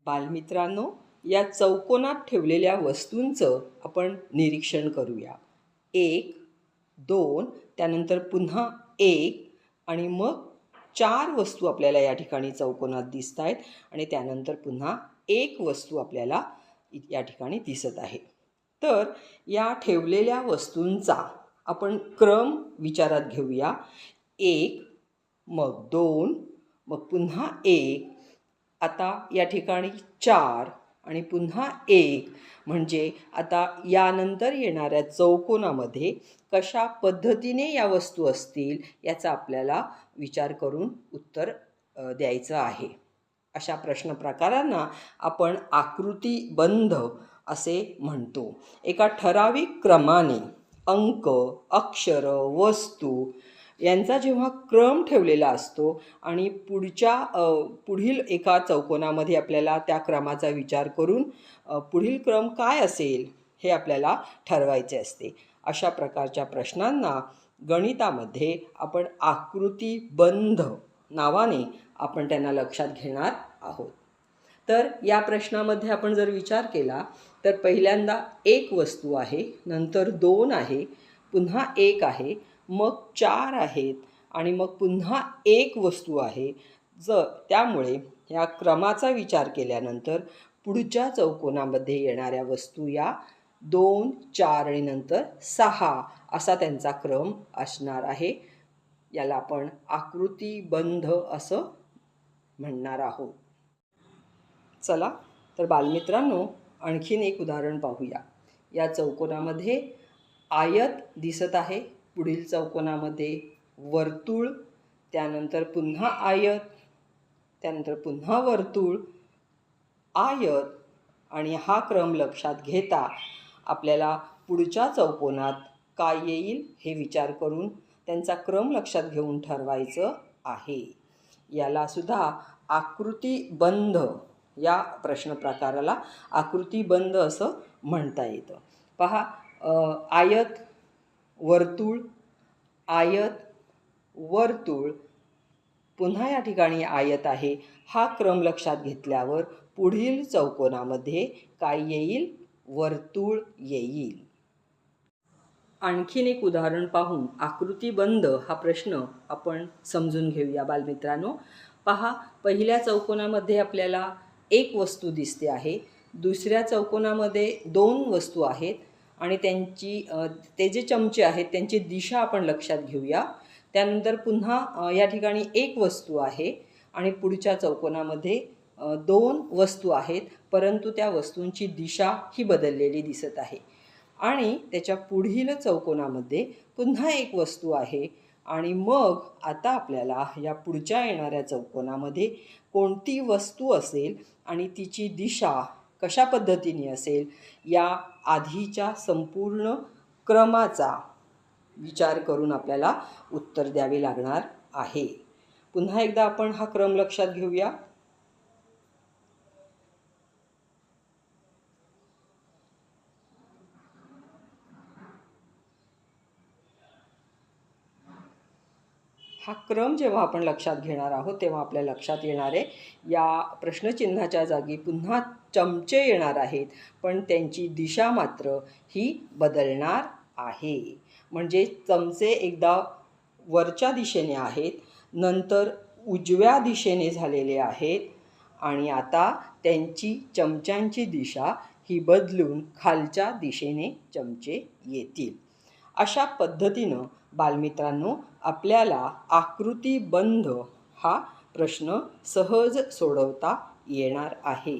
बालमित्रांनो, या चौकोनात ठेवलेल्या वस्तूंचं आपण निरीक्षण करूया. 1, 2, त्यानंतर पुन्हा 1 आणि मग 4 वस्तू आपल्याला या ठिकाणी चौकोनात दिसत आहेत आणि त्यानंतर पुन्हा 1 वस्तू आपल्याला या ठिकाणी दिसत आहे. तर या ठेवलेल्या वस्तूंचा आपण क्रम विचारात घेऊया. 1, मग 2, मग पुन्हा 1, आता या ठिकाणी 4 आणि पुन्हा 1. म्हणजे आता यानंतर येणाऱ्या चौकोनामध्ये कशा पद्धतीने या वस्तू असतील याचा आपल्याला विचार करून उत्तर द्यायचं आहे. अशा प्रश्न प्रकारांना आपण आकृतीबंध असे म्हणतो. एका ठराविक क्रमाने अंक, अक्षर, वस्तू यांचा जेव्हा क्रम ठेवलेला असतो आणि पुढील एका चौकोनामध्ये आपल्याला त्या क्रमाचा विचार करून पुढील क्रम काय असेल हे आपल्याला ठरवायचे असते. अशा प्रकारच्या प्रश्नांना गणितामध्ये आपण आकृतीबंध नावाने आपण त्यांना लक्षात घेणार आहोत. तर या प्रश्नामध्ये आपण जर विचार केला तर पहिल्यांदा 1 वस्तू आहे, नंतर 2 आहे, पुन्हा 1 आहे, मग 4 आहेत आणि मग पुन्हा 1 वस्तू आहे. त्यामुळे या क्रमाचा विचार केल्यानंतर पुढच्या चौकोनामध्ये येणाऱ्या वस्तू या 2, 4 आणि नंतर 6 असा त्यांचा क्रम असणार आहे. याला आपण आकृतीबंध असं म्हणणार आहोत. चला तर बालमित्रांनो, आणखीन एक उदाहरण पाहूया. या चौकोनामध्ये आयत दिसत आहे, पुढील चौकोनामध्ये वर्तुळ, त्यानंतर पुन्हा आयत, त्यानंतर पुन्हा वर्तुळ, आयत आणि हा क्रम लक्षात घेता आपल्याला पुढच्या चौकोनात काय येईल हे विचार करून त्यांचा क्रम लक्षात घेऊन ठरवायचं आहे. याला सुद्धा आकृतीबंध, या प्रश्न प्रकाराला आकृतीबंध असं म्हणता येतं. पहा, आयत, वर्तुळ, आयत, वर्तुळ, पुन्हा या ठिकाणी आयत आहे. हा क्रम लक्षात घेतल्यावर पुढील चौकोनामध्ये काय येईल? वर्तुळ येईल. आणखीन एक उदाहरण पाहून आकृतीबंध हा प्रश्न आपण समजून घेऊया बालमित्रांनो. पहा, पहिल्या चौकोनामध्ये आपल्याला 1 वस्तू दिसते आहे, दुसऱ्या चौकोनामध्ये 2 वस्तू आहेत आणि ते जे चमचे आहेत त्यांची दिशा आपण लक्षात घेऊया. त्यानंतर पुन्हा या ठिकाणी 1 वस्तू आहे आणि पुढच्या चौकोनामध्ये 2 वस्तू आहेत, परंतु त्या वस्तूंची दिशा ही बदललेली दिसत आहे. आणि त्याच्या पुढील चौकोनामध्ये पुन्हा 1 वस्तू आहे आणि मग आता आपल्याला या पुढच्या येणाऱ्या चौकोनामध्ये कोणती वस्तू असेल आणि तिची दिशा कशा पद्धतीने असेल या आधीच्या संपूर्ण क्रमाचा विचार करून आपल्याला उत्तर द्यावे लागणार आहे. पुन्हा एकदा आपण हा क्रम लक्षात घेऊया. हा क्रम जेव्हा आपण लक्षात घेणार आहोत तेव्हा आपल्या लक्षात येणार आहे या प्रश्नचिन्हाच्या जागी पुन्हा चमचे येणार आहेत, पण त्यांची दिशा मात्र ही बदलणार आहे. म्हणजे चमचे एकदा वरच्या दिशेने आहेत, नंतर उजव्या दिशेने झालेले आहेत आणि आता त्यांची चमच्यांची दिशा ही बदलून खालच्या दिशेने चमचे येतील. अशा पद्धतीनं बालमित्रांनो आपल्याला आकृतीबंध हा प्रश्न सहज सोडवता येणार आहे.